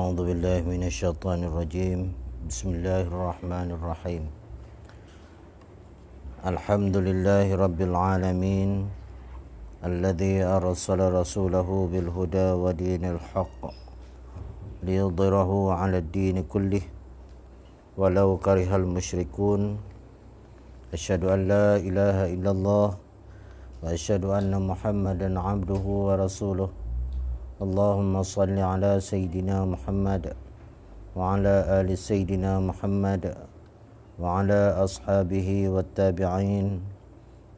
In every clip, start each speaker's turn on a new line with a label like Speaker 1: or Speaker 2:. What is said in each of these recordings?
Speaker 1: أعوذ بالله من الشيطان الرجيم. بسم الله الرحمن الرحيم. الحمد لله رب العالمين الذي أرسل رسوله بالهدى ودين الحق ليظهره على الدين كله ولو كره المشركون. أشهد أن لا إله إلا الله وأشهد أن محمدا عبده ورسوله. اللهم صل على سيدنا محمد وعلى آل سيدنا محمد وعلى أصحابه والتابعين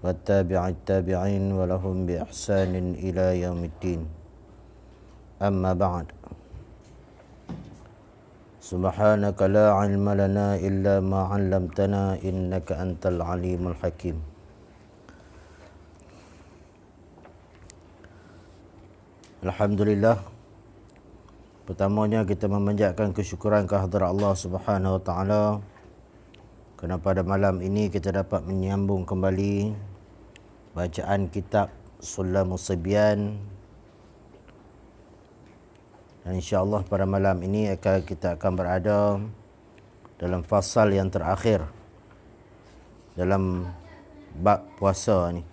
Speaker 1: والتابع التابعين ولهم بإحسان إلى يوم الدين. أما بعد، سبحانك لا علم لنا إلا ما علمتنا إنك أنت العليم الحكيم. Alhamdulillah. Pertamanya kita memanjatkan kesyukuran kehadrat Allah Subhanahu Wa Taala kerana pada malam ini kita dapat menyambung kembali bacaan kitab Sulamus Sibyan. Dan insya-Allah pada malam ini kita akan berada dalam fasal yang terakhir dalam bab puasa ni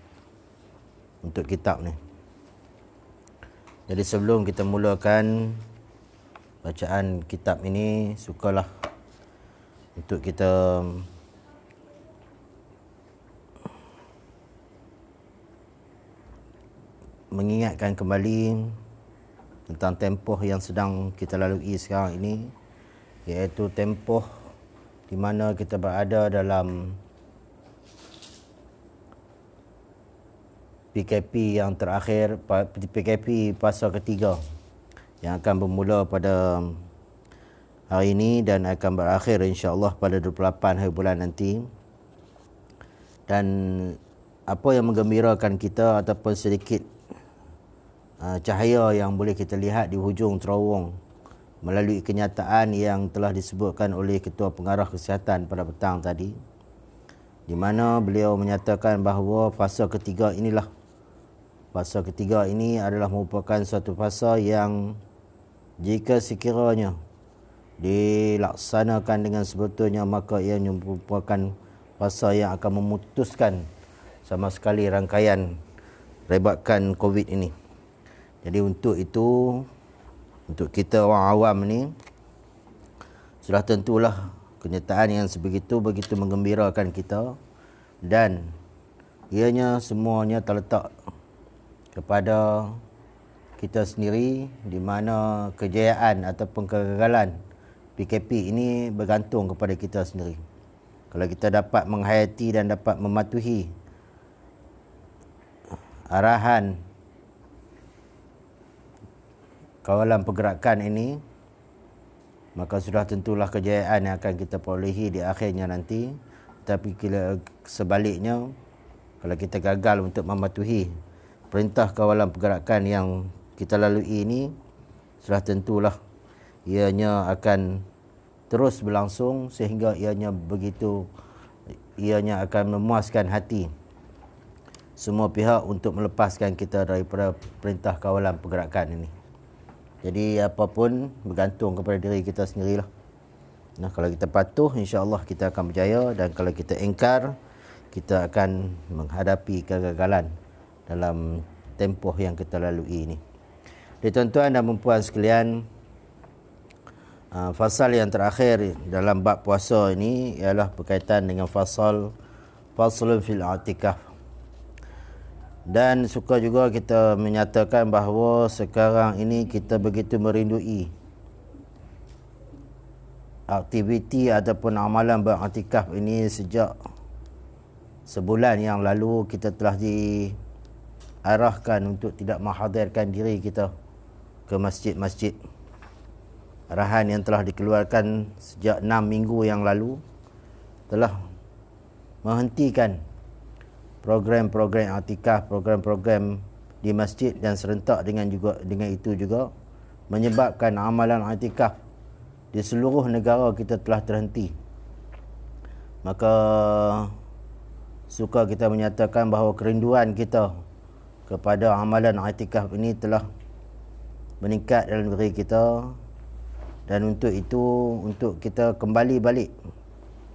Speaker 1: untuk kitab ni. Jadi sebelum kita mulakan bacaan kitab ini, sukalah untuk kita mengingatkan kembali tentang tempoh yang sedang kita lalui sekarang ini, iaitu tempoh di mana kita berada dalam PKP yang terakhir, PKP fasa ketiga yang akan bermula pada hari ini dan akan berakhir insya-Allah pada 28 hari bulan nanti. Dan apa yang menggembirakan kita ataupun sedikit cahaya yang boleh kita lihat di hujung terowong melalui kenyataan yang telah disebutkan oleh Ketua Pengarah Kesihatan pada petang tadi, di mana beliau menyatakan bahawa fasa ketiga ini adalah merupakan suatu fasa yang jika sekiranya dilaksanakan dengan sebetulnya, maka ia merupakan fasa yang akan memutuskan sama sekali rangkaian rebatkan COVID ini. Jadi untuk itu, untuk kita orang awam ni, sudah tentulah kenyataan yang begitu menggembirakan kita, dan ianya semuanya terletak kepada kita sendiri, di mana kejayaan ataupun kegagalan PKP ini bergantung kepada kita sendiri. Kalau kita dapat menghayati dan dapat mematuhi arahan kawalan pergerakan ini, maka sudah tentulah kejayaan yang akan kita perolehi di akhirnya nanti. Tapi sebaliknya, kalau kita gagal untuk mematuhi perintah kawalan pergerakan yang kita lalui ini, sudah tentulah ianya akan terus berlangsung sehingga ianya akan memuaskan hati semua pihak untuk melepaskan kita daripada perintah kawalan pergerakan ini. Jadi apapun bergantung kepada diri kita sendirilah. Nah, kalau kita patuh, insya-Allah kita akan berjaya, dan kalau kita ingkar, kita akan menghadapi kegagalan dalam tempoh yang kita lalui ini. Jadi tuan-tuan dan puan sekalian, fasal yang terakhir dalam bab puasa ini ialah berkaitan dengan faslun fil i'tikaf. Dan suka juga kita menyatakan bahawa sekarang ini kita begitu merindui aktiviti ataupun amalan beriktikaf ini. Sejak sebulan yang lalu kita telah diarahkan untuk tidak menghadirkan diri kita ke masjid-masjid. Arahan yang telah dikeluarkan sejak 6 minggu yang lalu telah menghentikan program-program i'tikaf, program-program di masjid, dan serentak dengan itu juga menyebabkan amalan i'tikaf di seluruh negara kita telah terhenti. Maka suka kita menyatakan bahawa kerinduan kita kepada amalan i'tikaf ini telah meningkat dalam diri kita, Dan untuk itu, untuk kita kembali balik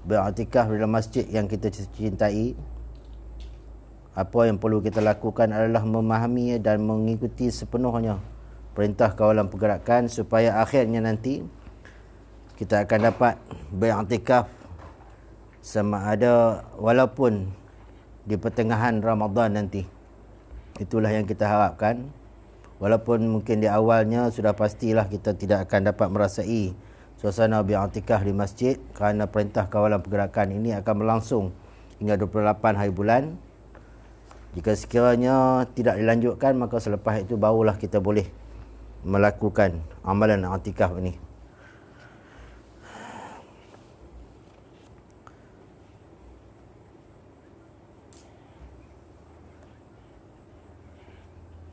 Speaker 1: beriktikaf dalam masjid yang kita cintai, apa yang perlu kita lakukan adalah memahami dan mengikuti sepenuhnya perintah kawalan pergerakan, supaya akhirnya nanti kita akan dapat beriktikaf sama ada walaupun di pertengahan Ramadan nanti. Itulah yang kita harapkan. Walaupun mungkin di awalnya sudah pastilah kita tidak akan dapat merasai suasana beriktikaf di masjid, kerana perintah kawalan pergerakan ini akan berlangsung hingga 28 hari bulan. Jika sekiranya tidak dilanjutkan, maka selepas itu barulah kita boleh melakukan amalan i'tikaf ini.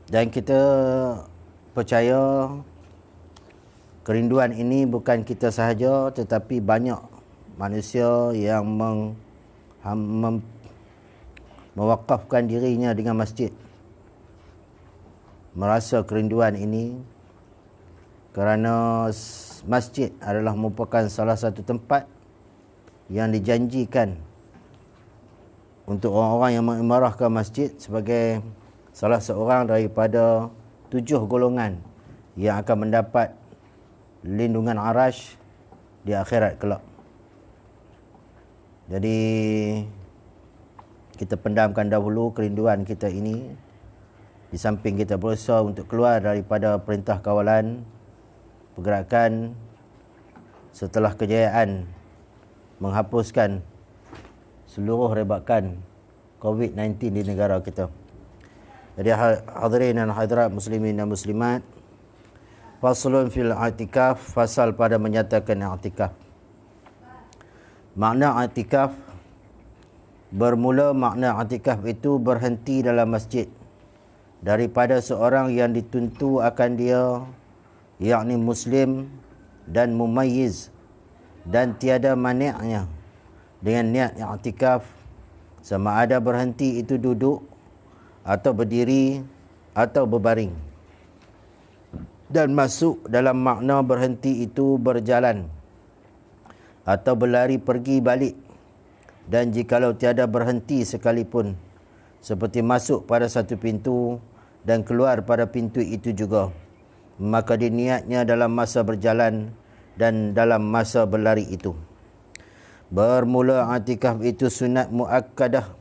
Speaker 1: Dan kita percaya kerinduan ini bukan kita sahaja, tetapi banyak manusia yang mewakafkan dirinya dengan masjid. Merasa kerinduan ini kerana masjid adalah merupakan salah satu tempat yang dijanjikan untuk orang-orang yang mengimarahkan masjid sebagai salah seorang daripada 7 golongan yang akan mendapat lindungan arash di akhirat kelak. Jadi kita pendamkan dahulu kerinduan kita ini, di samping kita berusaha untuk keluar daripada perintah kawalan pergerakan setelah kejayaan menghapuskan seluruh rebakan COVID-19 di negara kita. Jadi hadirin dan hadirat muslimin dan muslimat, faslun fil i'tikaf, fasal pada menyatakan i'tikaf. Makna i'tikaf, bermula makna i'tikaf itu berhenti dalam masjid daripada seorang yang ditentu akan dia, yakni muslim dan mumayyiz, dan tiada mani'nya dengan niat i'tikaf, sama ada berhenti itu duduk atau berdiri atau berbaring. Dan masuk dalam makna berhenti itu berjalan atau berlari pergi balik. Dan jikalau tiada berhenti sekalipun, seperti masuk pada satu pintu dan keluar pada pintu itu juga, maka diniatnya dalam masa berjalan dan dalam masa berlari itu. Bermula i'tikaf itu sunat muakkadah.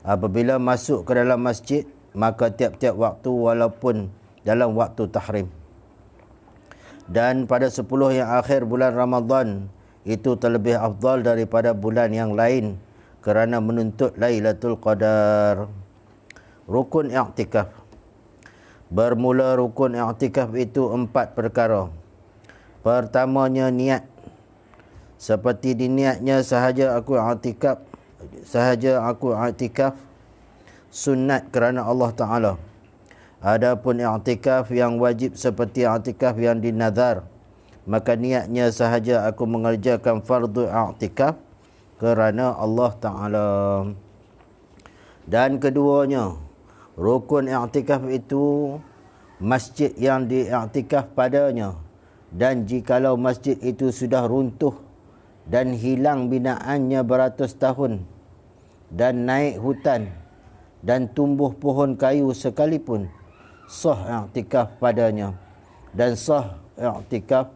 Speaker 1: Apabila masuk ke dalam masjid, maka tiap-tiap waktu walaupun dalam waktu tahrim. Dan pada 10 yang akhir bulan Ramadan itu terlebih afdal daripada bulan yang lain kerana menuntut Lailatul Qadar. Rukun i'tikaf. Bermula rukun i'tikaf itu 4 perkara. Pertamanya niat. Seperti diniatnya sahaja aku i'tikaf sunat kerana Allah Ta'ala. Adapun i'tikaf yang wajib seperti i'tikaf yang dinazar, maka niatnya sahaja aku mengerjakan fardu i'tikaf kerana Allah Ta'ala. Dan keduanya, rukun i'tikaf itu masjid yang di-i'tikaf padanya, dan jikalau masjid itu sudah runtuh dan hilang binaannya beratus tahun, dan naik hutan dan tumbuh pohon kayu sekalipun, sah i'tikaf padanya, dan sah i'tikaf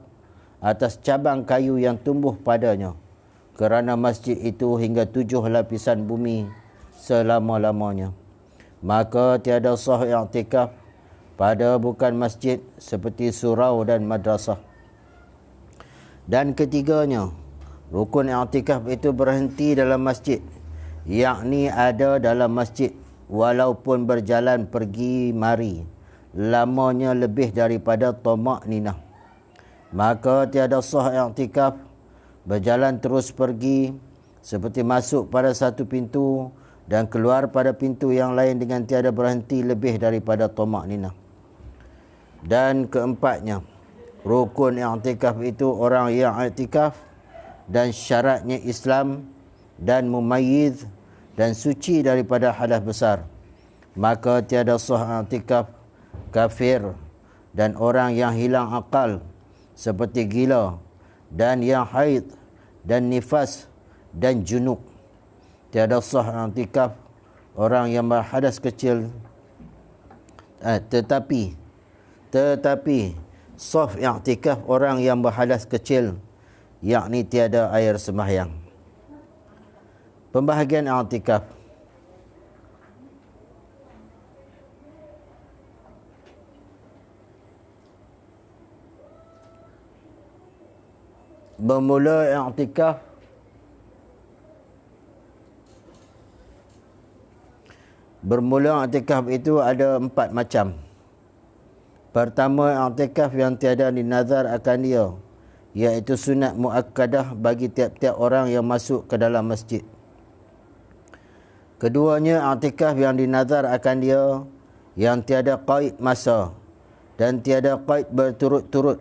Speaker 1: atas cabang kayu yang tumbuh padanya, kerana masjid itu hingga 7 lapisan bumi selama-lamanya. Maka tiada sah i'tikaf pada bukan masjid seperti surau dan madrasah. Dan ketiganya, rukun i'tikaf itu berhenti dalam masjid, yakni ada dalam masjid walaupun berjalan pergi mari lamanya lebih daripada tamak ninah. Maka tiada sah i'tikaf berjalan terus pergi seperti masuk pada satu pintu dan keluar pada pintu yang lain dengan tiada berhenti lebih daripada tamak ninah. Dan keempatnya, rukun i'tikaf itu orang yang i'tikaf dan syaratnya Islam dan mumayyiz dan suci daripada hadas besar. Maka tiada sah i'tikaf kafir dan orang yang hilang akal seperti gila dan yang haid dan nifas dan junub. Tiada sah i'tikaf orang yang berhadas kecil, tetapi sah i'tikaf orang yang berhadas kecil, yakni tiada air sembahyang. Pembahagian i'tikaf. Bermula i'tikaf itu ada 4 macam. Pertama, i'tikaf yang tiada dinazar akan dia, iaitu sunat muakkadah bagi tiap-tiap orang yang masuk ke dalam masjid. Keduanya, i'tikaf yang dinazar akan dia, yang tiada qaid masa dan tiada qaid berturut-turut,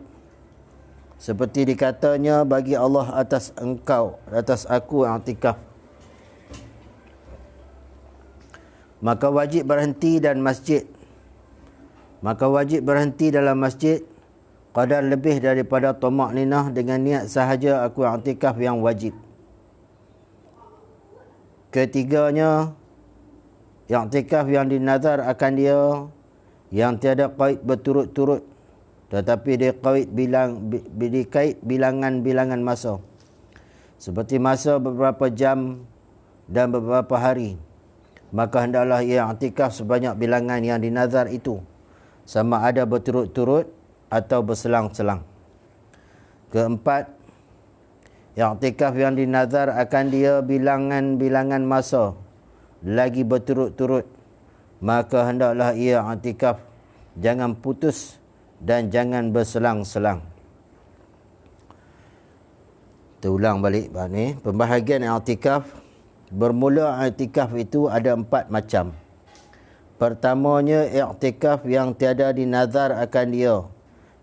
Speaker 1: seperti dikatanya, bagi Allah atas aku i'tikaf. Maka wajib berhenti dalam masjid qadar lebih daripada tamak-ninah dengan niat sahaja aku i'tikaf yang wajib. Ketiganya, i'tikaf yang dinazar akan dia, yang tiada qaid berturut-turut, tetapi dikait bilangan-bilangan masa, seperti masa beberapa jam dan beberapa hari. Maka hendaklah ia i'tikaf sebanyak bilangan yang dinazar itu, sama ada berturut-turut atau berselang-selang. Keempat, i'tikaf yang dinazar akan dia bilangan-bilangan masa lagi berturut-turut, maka hendaklah ia i'tikaf jangan putus dan jangan berselang-selang. Terulang balik ni, pembahagian i'tikaf. Bermula i'tikaf itu ada 4 macam. Pertamanya, i'tikaf yang tiada dinazar akan dia,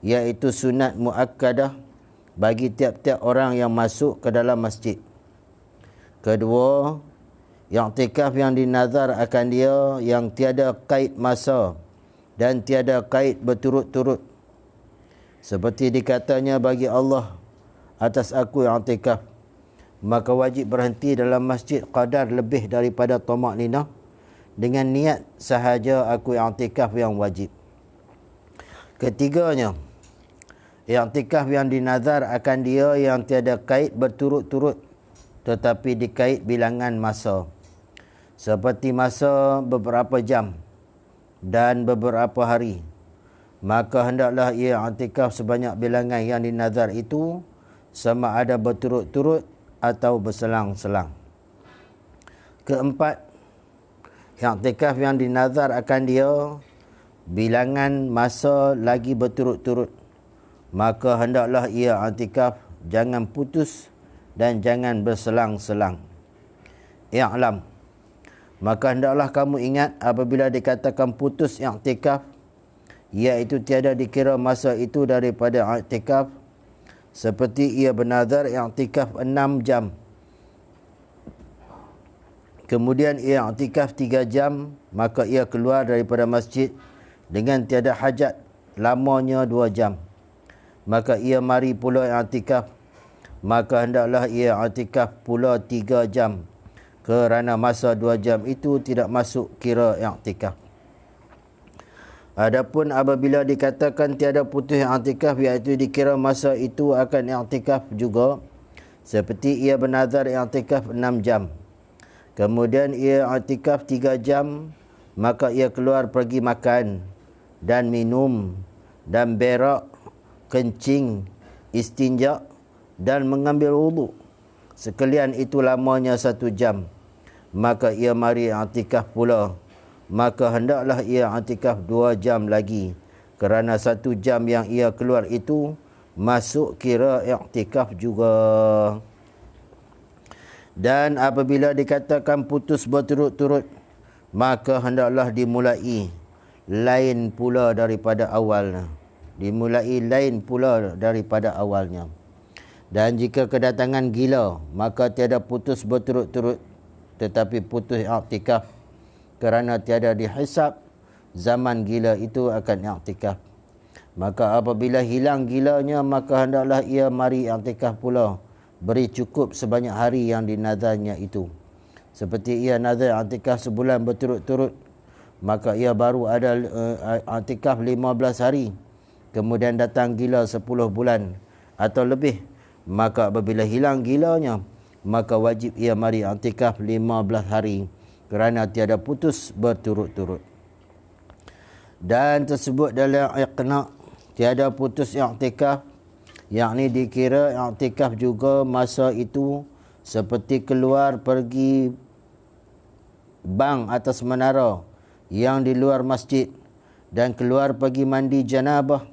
Speaker 1: iaitu sunat muakkadah bagi tiap-tiap orang yang masuk ke dalam masjid. Kedua, i'tikaf yang dinazar akan dia, yang tiada qaid masa dan tiada qaid berturut-turut, seperti dikatanya, bagi Allah atas aku i'tikaf. Maka wajib berhenti dalam masjid qadar lebih daripada tamak-ninah dengan niat sahaja aku i'tikaf yang wajib. Ketiganya, i'tikaf yang dinazar akan dia, yang tiada qaid berturut-turut, tetapi dikait bilangan masa, seperti masa beberapa jam dan beberapa hari. Maka hendaklah ia i'tikaf sebanyak bilangan yang dinazar itu, sama ada berturut-turut atau berselang-selang. Keempat, i'tikaf yang dinazar akan dia, bilangan masa lagi berturut-turut, maka hendaklah ia i'tikaf jangan putus dan jangan berselang-selang. I'lam, maka hendaklah kamu ingat apabila dikatakan putus i'tikaf, iaitu tiada dikira masa itu daripada i'tikaf, seperti ia bernazar i'tikaf 6 jam, kemudian ia i'tikaf 3 jam, maka ia keluar daripada masjid dengan tiada hajat lamanya 2 jam, maka ia mari pula i'tikaf, maka hendaklah ia i'tikaf pula 3 jam, kerana masa 2 jam itu tidak masuk kira i'tikaf. Adapun apabila dikatakan tiada putus i'tikaf, iaitu dikira masa itu akan i'tikaf juga, seperti ia bernazar i'tikaf 6 jam, kemudian ia i'tikaf 3 jam, maka ia keluar pergi makan dan minum dan berak, kencing, istinja dan mengambil wuduk, sekalian itu lamanya 1 jam, maka ia mari i'tikaf pula, maka hendaklah ia i'tikaf 2 jam lagi, kerana 1 jam yang ia keluar itu masuk kira i'tikaf juga. Dan apabila dikatakan putus berturut-turut, maka hendaklah dimulai lain pula daripada awalnya. Dan jika kedatangan gila, maka tiada putus berturut-turut, tetapi putus i'tikaf, kerana tiada dihisab zaman gila itu akan i'tikaf. Maka apabila hilang gilanya, maka hendaklah ia mari i'tikaf pula, beri cukup sebanyak hari yang dinazarnya itu. Seperti ia nazar i'tikaf sebulan berturut-turut, maka ia baru ada i'tikaf 15 hari, kemudian datang gila 10 bulan atau lebih. Maka apabila hilang gilanya, maka wajib ia mari i'tikaf 15 hari kerana tiada putus berturut-turut. Dan tersebut dalam iqna', tiada putus i'tikaf, yakni dikira i'tikaf juga masa itu seperti keluar pergi bang atas menara yang di luar masjid, dan keluar pergi mandi janabah,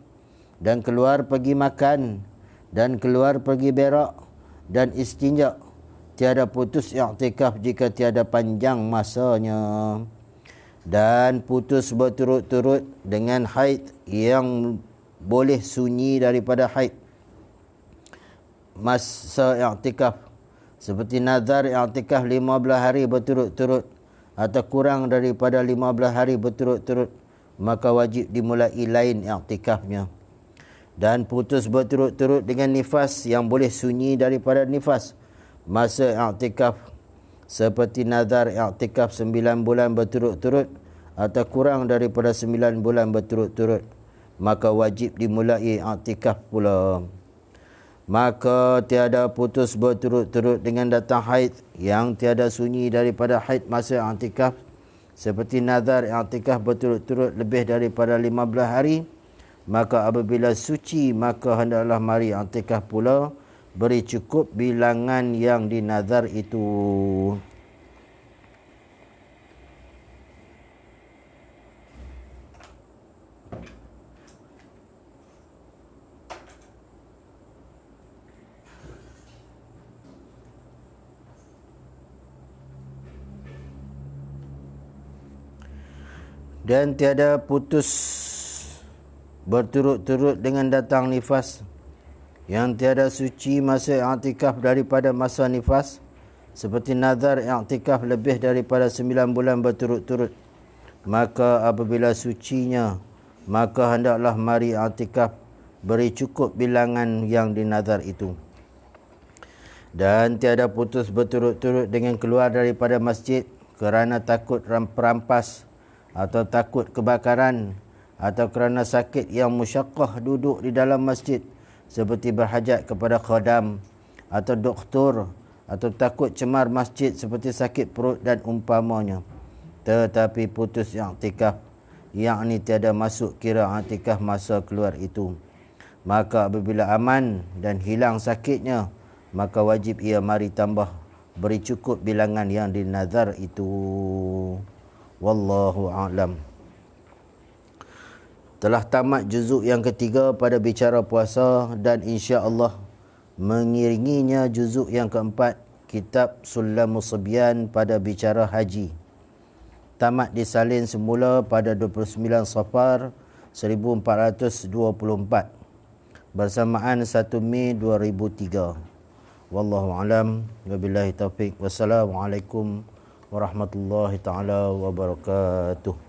Speaker 1: dan keluar pergi makan, dan keluar pergi berak dan istinja. Tiada putus i'tikaf jika tiada panjang masanya. Dan putus berturut-turut dengan haid yang boleh sunyi daripada haid masa i'tikaf, seperti nazar i'tikaf 15 hari berturut-turut atau kurang daripada 15 hari berturut-turut, maka wajib dimulai lain i'tikafnya. Dan putus berturut-turut dengan nifas yang boleh sunyi daripada nifas masa i'tikaf, seperti nazar i'tikaf 9 bulan berturut-turut atau kurang daripada 9 bulan berturut-turut, maka wajib dimulai i'tikaf pula. Maka tiada putus berturut-turut dengan datang haid yang tiada sunyi daripada haid masa i'tikaf, seperti nazar i'tikaf berturut-turut lebih daripada 15 hari, maka apabila suci, maka hendaklah mari i'tikaf pula, beri cukup bilangan yang dinazar itu. Dan tiada putus berturut-turut dengan datang nifas yang tiada suci masa i'tikaf daripada masa nifas, seperti nazar i'tikaf lebih daripada 9 bulan berturut-turut. Maka apabila sucinya, maka hendaklah mari i'tikaf, beri cukup bilangan yang dinazar itu. Dan tiada putus berturut-turut dengan keluar daripada masjid kerana takut perampas atau takut kebakaran, atau kerana sakit yang musyaqqah duduk di dalam masjid, seperti berhajat kepada khadam atau doktor, atau takut cemar masjid seperti sakit perut dan umpamanya. Tetapi putus i'tikaf, yakni tiada masuk kira i'tikaf masa keluar itu, maka apabila aman dan hilang sakitnya, maka wajib ia mari tambah, beri cukup bilangan yang dinazar itu. Wallahu a'lam. Telah tamat juzuk yang ketiga pada bicara puasa, dan insya-Allah mengiringinya juzuk yang keempat, kitab Sulamus Subyan pada bicara haji. Tamat disalin semula pada 29 Safar 1424 bersamaan 1 Mei 2003. Wallahu a'lam. Wabillahi taufik. Wassalamualaikum warahmatullahi taala wabarakatuh.